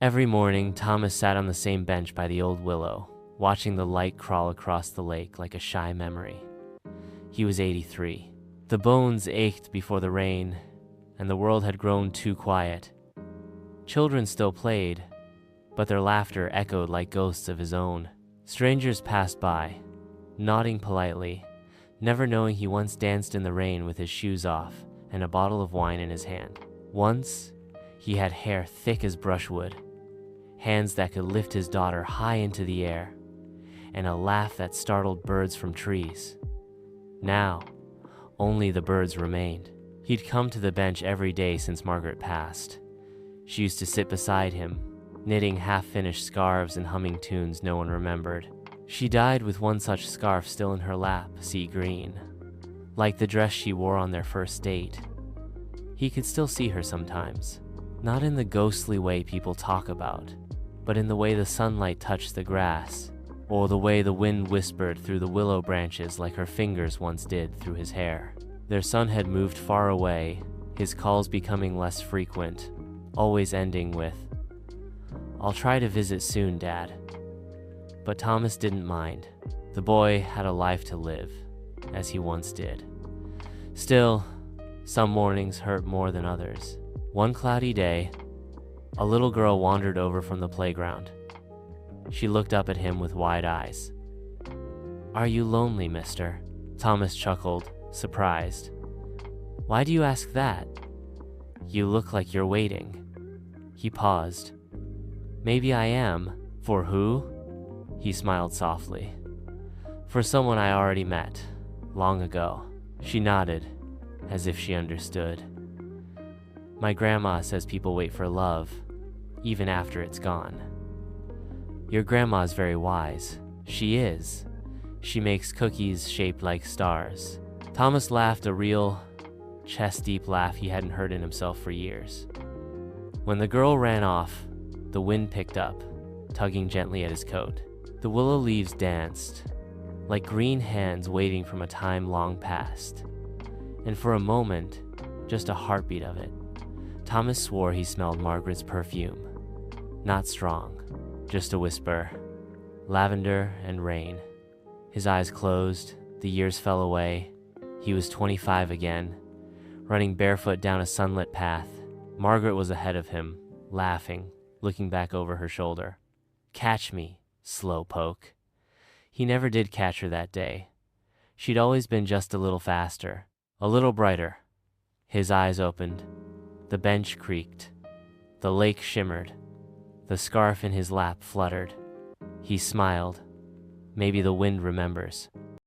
Every morning, Thomas sat on the same bench by the old willow, watching the light crawl across the lake like a shy memory. He was 83. The bones ached before the rain, and the world had grown too quiet. Children still played, but their laughter echoed like ghosts of his own. Strangers passed by, nodding politely, never knowing he once danced in the rain with his shoes off and a bottle of wine in his hand. Once, he had hair thick as brushwood, hands that could lift his daughter high into the air, and a laugh that startled birds from trees. Now, only the birds remained. He'd come to the bench every day since Margaret passed. She used to sit beside him, knitting half-finished scarves and humming tunes no one remembered. She died with one such scarf still in her lap, sea green, like the dress she wore on their first date. He could still see her sometimes, not in the ghostly way people talk about, but in the way the sunlight touched the grass, or the way the wind whispered through the willow branches like her fingers once did through his hair. Their son had moved far away, his calls becoming less frequent, always ending with, "I'll try to visit soon, Dad." But Thomas didn't mind. The boy had a life to live, as he once did. Still, some mornings hurt more than others. One cloudy day, a little girl wandered over from the playground. She looked up at him with wide eyes. "Are you lonely, mister?" Thomas chuckled, surprised. "Why do you ask that? You look like you're waiting." He paused. "Maybe I am. For who?" He smiled softly. "For someone I already met, long ago." She nodded, as if she understood. "My grandma says people wait for love, even after it's gone." "Your grandma's very wise." "She is. She makes cookies shaped like stars." Thomas laughed, a real, chest-deep laugh he hadn't heard in himself for years. When the girl ran off, the wind picked up, tugging gently at his coat. The willow leaves danced, like green hands waiting from a time long past. And for a moment, just a heartbeat of it, Thomas swore he smelled Margaret's perfume. Not strong, just a whisper. Lavender and rain. His eyes closed, the years fell away. He was 25 again, running barefoot down a sunlit path. Margaret was ahead of him, laughing, looking back over her shoulder. "Catch me, slowpoke." He never did catch her that day. She'd always been just a little faster, a little brighter. His eyes opened. The bench creaked. The lake shimmered. The scarf in his lap fluttered. He smiled. Maybe the wind remembers.